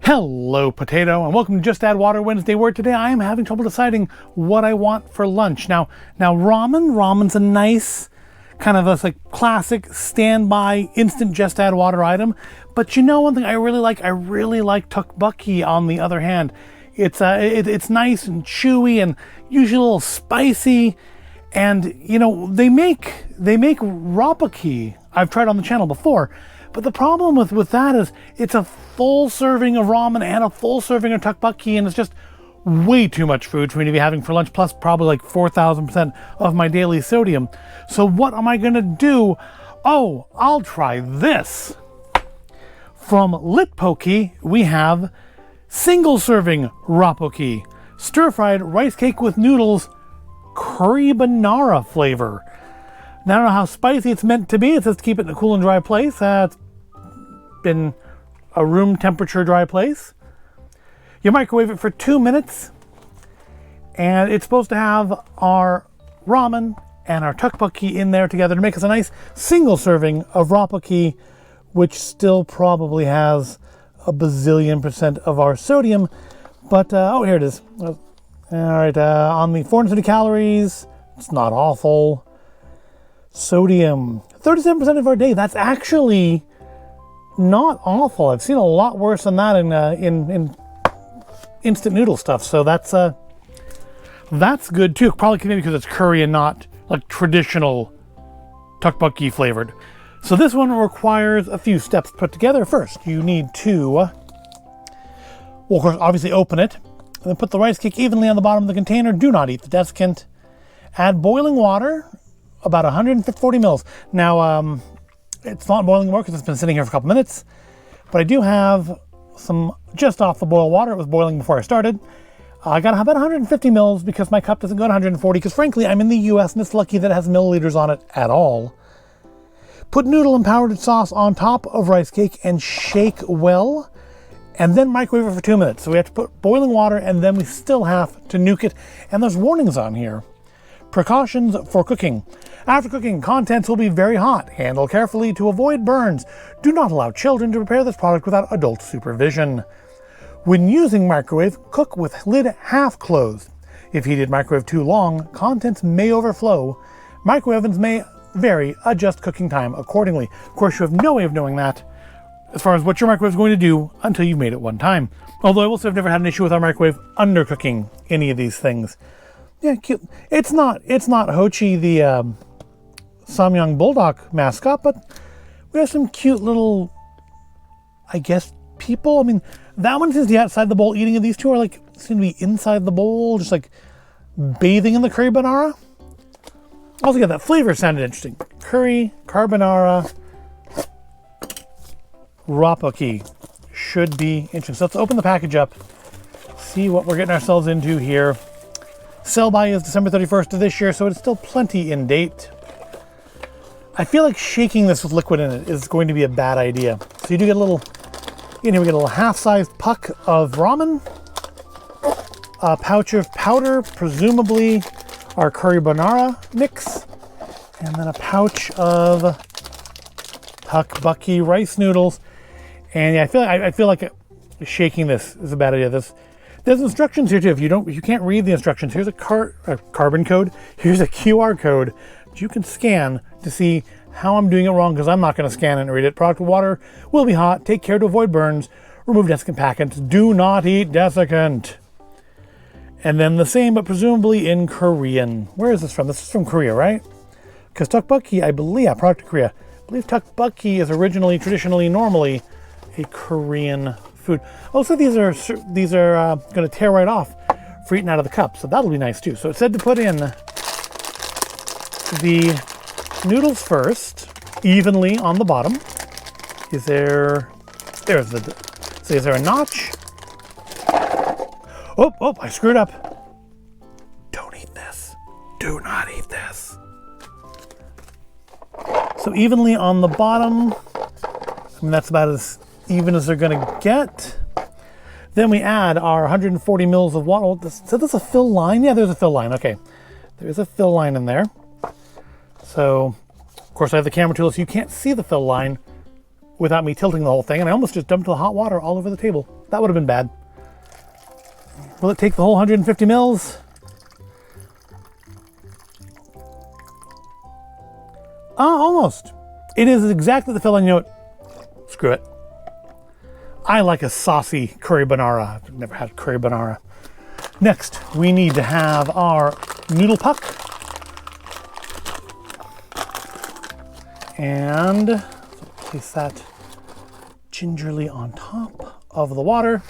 Hello Potato, and welcome to Just Add Water Wednesday, where today I am having trouble deciding what I want for lunch. Now ramen's a nice kind of a classic standby instant Just Add Water item, but you know one thing I really like tteokbokki. On the other hand, it's nice and chewy and usually a little spicy, and you know they make Rapokki. I've tried on the channel before. But the problem with that is it's a full serving of ramen and a full serving of tteokbokki, and it's just way too much food for me to be having for lunch, plus probably like 4,000% of my daily sodium. So what am I gonna do? Oh, I'll try this. From Litpoki, we have single serving Rapokki, stir-fried rice cake with noodles, Currybonara flavor. Now, I don't know how spicy it's meant to be. It says to keep it in a cool and dry place. It's been a room temperature dry place. You microwave it for 2 minutes, and it's supposed to have our ramen and our tteokbokki in there together to make us a nice single serving of Rapokki, which still probably has a bazillion% of our sodium. But, oh, here it is. All right, on the 450 calories, it's not awful. Sodium, 37% of our day. That's actually not awful. I've seen a lot worse than that in instant noodle stuff. So that's good too. Probably maybe because it's curry and not like traditional tteokbokki flavored. So this one requires a few steps put together. First, you need to, well, of course, obviously open it, and then put the rice cake evenly on the bottom of the container. Do not eat the desiccant. Add boiling water, about 140 mils. Now, it's not boiling anymore because it's been sitting here for a couple minutes, but I do have some just off the boil water. It was boiling before I started. I got about 150 mils because my cup doesn't go to 140, because frankly, I'm in the US and it's lucky that it has milliliters on it at all. Put noodle and powdered sauce on top of rice cake and shake well, and then microwave it for 2 minutes. So we have to put boiling water, and then we still have to nuke it. And there's warnings on here. Precautions for cooking. After cooking, contents will be very hot. Handle carefully to avoid burns. Do not allow children to prepare this product without adult supervision. When using microwave, cook with lid half closed. If heated microwave too long, contents may overflow. Microwave ovens may vary. Adjust cooking time accordingly. Of course, you have no way of knowing that as far as what your microwave is going to do until you've made it one time. Although I will say I've never had an issue with our microwave undercooking any of these things. Yeah, cute. It's not Hochi, the Samyang Bulldog mascot, but we have some cute little, I guess, people. I mean, that one seems to be outside the bowl eating, and these two are seem to be inside the bowl, just bathing in the currybonara. Also, yeah, that flavor sounded interesting. Curry, carbonara, Rapokki should be interesting. So let's open the package up, see what we're getting ourselves into here. Sell by is December 31st of this year, so it's still plenty in date. I feel like shaking this with liquid in it is going to be a bad idea. So you do get a little, we get a little half-sized puck of ramen, a pouch of powder, presumably our currybonara mix, and then a pouch of tteokbokki rice noodles. And yeah, I feel like shaking this is a bad idea. There's instructions here too. If you can't read the instructions, here's a carbon code. Here's a QR code that you can scan to see how I'm doing it wrong, because I'm not going to scan it and read it. Product water will be hot. Take care to avoid burns. Remove desiccant packets. Do not eat desiccant. And then the same, but presumably in Korean. Where is this from? This is from Korea, right? Because tteokbokki, I believe, yeah, product of Korea. I believe tteokbokki is traditionally, normally a Korean food. Also, these are going to tear right off for eating out of the cup, so that'll be nice too. So it said to put in the noodles first, evenly on the bottom. Is there a notch? Oh, I screwed up. Don't eat this. Do not eat this. So evenly on the bottom. I mean, that's about as even as they're gonna get. Then we add our 140 mils of water. So there's a fill line? Yeah, there's a fill line. Okay, there's a fill line in there. So, of course, I have the camera tool, so you can't see the fill line without me tilting the whole thing, and I almost just dumped the hot water all over the table. That would have been bad. Will it take the whole 150 mils? Almost. It is exactly the filling. You know what? Screw it. I like a saucy currybonara. I've never had currybonara. Next, we need to have our noodle puck. And place that gingerly on top of the water.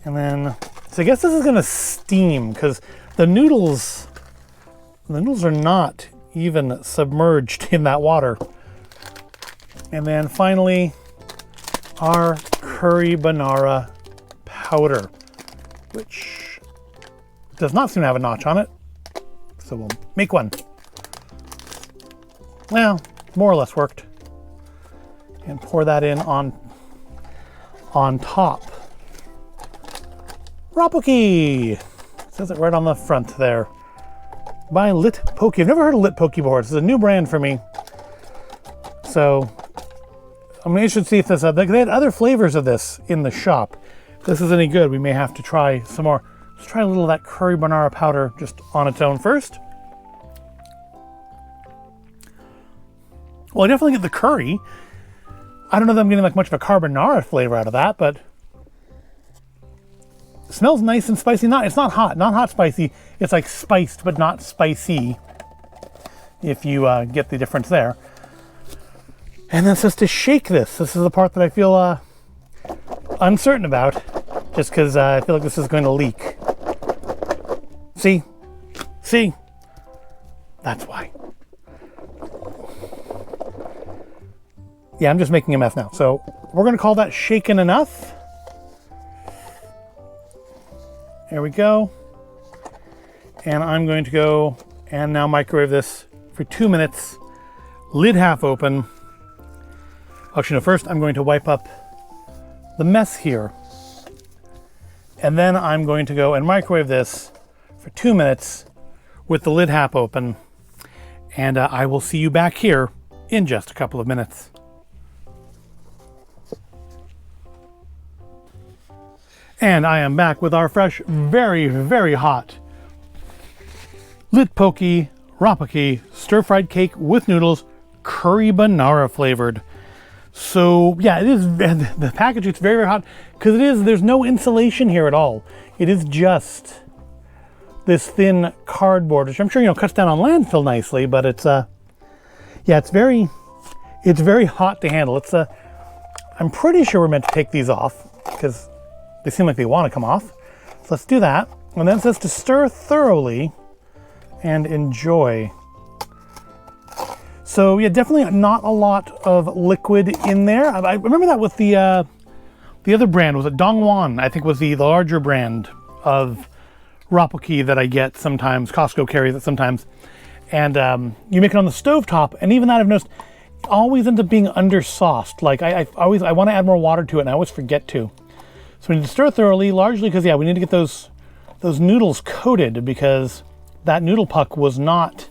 And then, so I guess this is gonna steam because the noodles are not even submerged in that water. And then finally, our currybonara powder, which does not seem to have a notch on it. So we'll make one. Well, more or less worked. And pour that in on top. Rapokki! It says it right on the front there. By Litpoki. I've never heard of Litpoki before. This is a new brand for me. So, I mean, you should see if this, they had other flavors of this in the shop. If this is any good, we may have to try some more. Let's try a little of that currybonara powder just on its own first. Well, I definitely get the curry. I don't know that I'm getting like much of a carbonara flavor out of that, but it smells nice and spicy. It's not hot spicy. It's like spiced, but not spicy, if you get the difference there. And then it says to shake this. This is the part that I feel uncertain about, just because I feel like this is going to leak. See? That's why. Yeah, I'm just making a mess now. So we're going to call that shaken enough. There we go. And I'm going to go and now microwave this for 2 minutes. Lid half open. Actually, no, first I'm going to wipe up the mess here. And then I'm going to go and microwave this for 2 minutes with the lid half open. And I will see you back here in just a couple of minutes. And I am back with our fresh, very, very hot Litpoki Rapokki stir-fried cake with noodles, currybonara flavored. So yeah, it is, the package, it's very, very hot because there's no insulation here at all. It is just this thin cardboard, which I'm sure, cuts down on landfill nicely, but it's, yeah, it's very hot to handle. It's, I'm pretty sure we're meant to take these off because they seem like they want to come off. So let's do that. And then it says to stir thoroughly and enjoy. So yeah, definitely not a lot of liquid in there. I remember that with the other brand, was it Dongwon? I think was the larger brand of Rapokki that I get sometimes. Costco carries it sometimes. And you make it on the stovetop, and even that I've noticed always ends up being under-sauced. Like I want to add more water to it, and I always forget to. So we need to stir thoroughly, largely because, yeah, we need to get those noodles coated because that noodle puck was not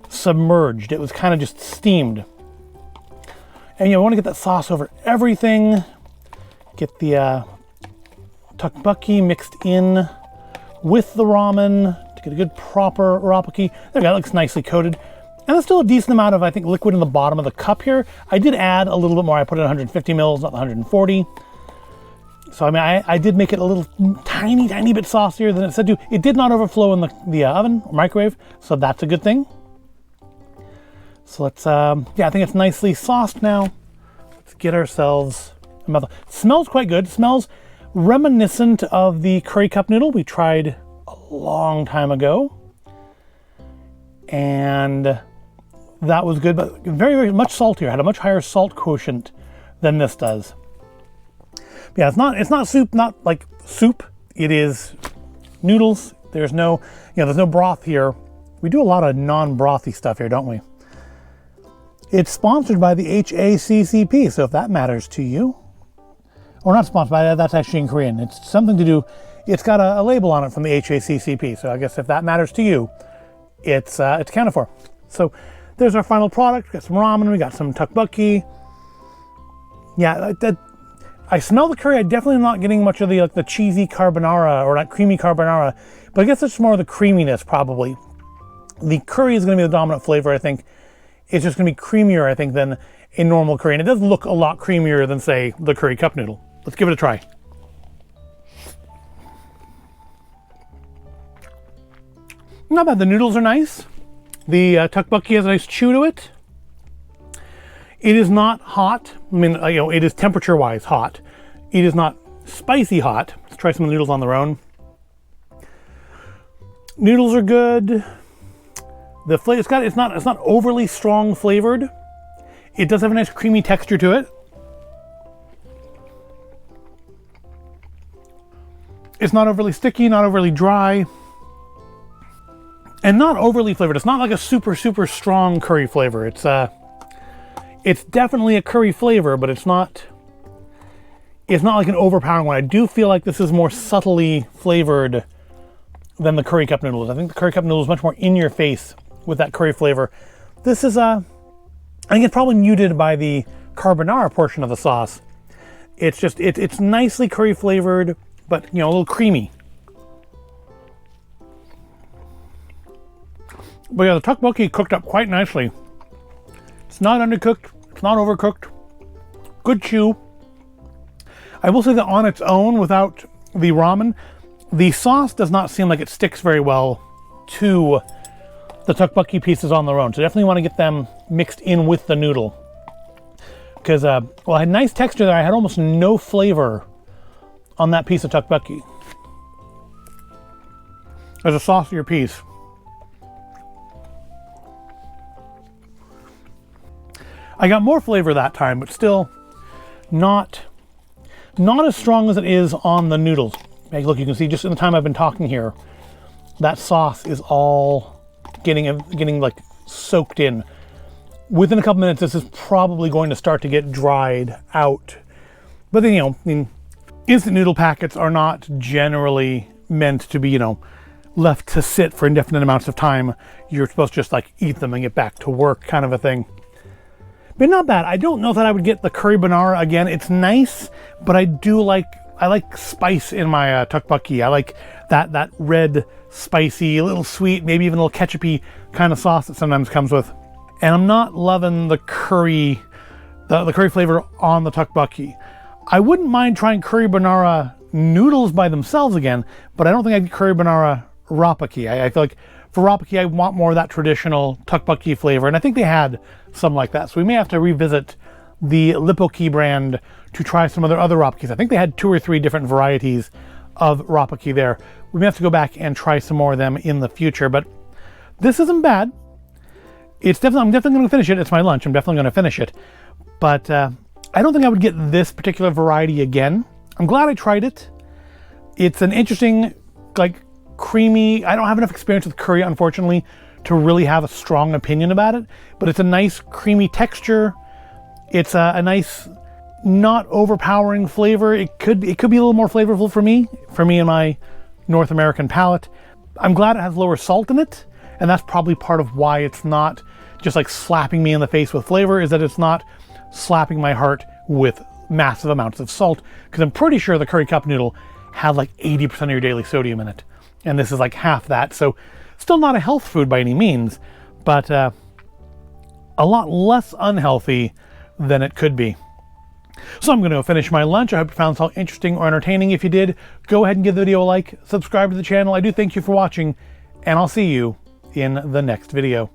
submerged. It was kind of just steamed. And we want to get that sauce over everything. Get the tteokbokki mixed in with the ramen to get a good proper Rapokki. There we go, it looks nicely coated. And there's still a decent amount of, I think, liquid in the bottom of the cup here. I did add a little bit more. I put in 150 mils, not 140. So, I mean, I did make it a little tiny bit saucier than it said to. It did not overflow in the oven or microwave, so that's a good thing. So let's, yeah, I think it's nicely sauced now. Let's get ourselves a mouthful. It smells quite good. It smells reminiscent of the curry cup noodle we tried a long time ago. And that was good, but very, very much saltier. Had a much higher salt quotient than this does. Yeah, it's not soup, not like soup. It is noodles. There's no, there's no broth here. We do a lot of non-brothy stuff here, don't we? It's sponsored by the HACCP, so if that matters to you, or not sponsored by that, that's actually in Korean. It's something to do, it's got a label on it from the HACCP, so I guess if that matters to you, it's accounted for. So there's our final product. We got some ramen, we got some tteokbokki. Yeah, I smell the curry. I definitely am not getting much of the like the cheesy carbonara or not creamy carbonara, but I guess it's more of the creaminess probably. The curry is going to be the dominant flavor, I think. It's just going to be creamier, I think, than a normal curry. And it does look a lot creamier than, say, the curry cup noodle. Let's give it a try. Not bad. The noodles are nice. The tteokbokki has a nice chew to it. It is not hot. I mean, it is temperature-wise hot. It is not spicy hot. Let's try some of the noodles on their own. Noodles are good. The flavor, it's not overly strong flavored. It does have a nice creamy texture to it. It's not overly sticky, not overly dry, and not overly flavored. It's not like a super, super strong curry flavor. It's definitely a curry flavor, but it's not like an overpowering one. I do feel like this is more subtly flavored than the curry cup noodles. I think the curry cup noodle is much more in your face with that curry flavor. This is I think it's probably muted by the carbonara portion of the sauce. It's just it's nicely curry flavored, but a little creamy. But yeah, the tteokbokki cooked up quite nicely. It's not undercooked, it's not overcooked. Good chew. I will say that on its own, without the ramen, the sauce does not seem like it sticks very well to the tteokbokki pieces on their own. So definitely want to get them mixed in with the noodle. Because, I had nice texture there. I had almost no flavor on that piece of tteokbokki. There's a saucier piece. I got more flavor that time, but still not as strong as it is on the noodles. Hey, look, you can see just in the time I've been talking here, that sauce is all getting like soaked in. Within a couple minutes, this is probably going to start to get dried out. But then, instant noodle packets are not generally meant to be, left to sit for indefinite amounts of time. You're supposed to just like eat them and get back to work, kind of a thing. But not bad. I don't know that I would get the currybonara again. It's nice, but I like spice in my tteokbokki. I like that red, spicy, a little sweet, maybe even a little ketchupy kind of sauce that sometimes comes with. And I'm not loving the curry flavor on the tteokbokki. I wouldn't mind trying currybonara noodles by themselves again, but I don't think I'd get currybonara Rapokki. I feel like for Rapokki, I want more of that traditional tteokbokki flavor, and I think they had some like that. So we may have to revisit the Litpoki brand to try some of their other Rapokkis. I think they had 2 or 3 different varieties of Rapokki there. We may have to go back and try some more of them in the future, but this isn't bad. I'm definitely going to finish it. It's my lunch. I'm definitely going to finish it. But I don't think I would get this particular variety again. I'm glad I tried it. It's an interesting, creamy. I don't have enough experience with curry, unfortunately, to really have a strong opinion about it. But it's a nice creamy texture. It's a nice, not overpowering flavor. It could be a little more flavorful for me and my North American palate. I'm glad it has lower salt in it, and that's probably part of why it's not just like slapping me in the face with flavor, is that it's not slapping my heart with massive amounts of salt, because I'm pretty sure the curry cup noodle had like 80% of your daily sodium in it, and this is like half that. So still not a health food by any means, but a lot less unhealthy than it could be. So I'm going to finish my lunch. I hope you found this all interesting or entertaining. If you did, go ahead and give the video a like, subscribe to the channel. I do thank you for watching, and I'll see you in the next video.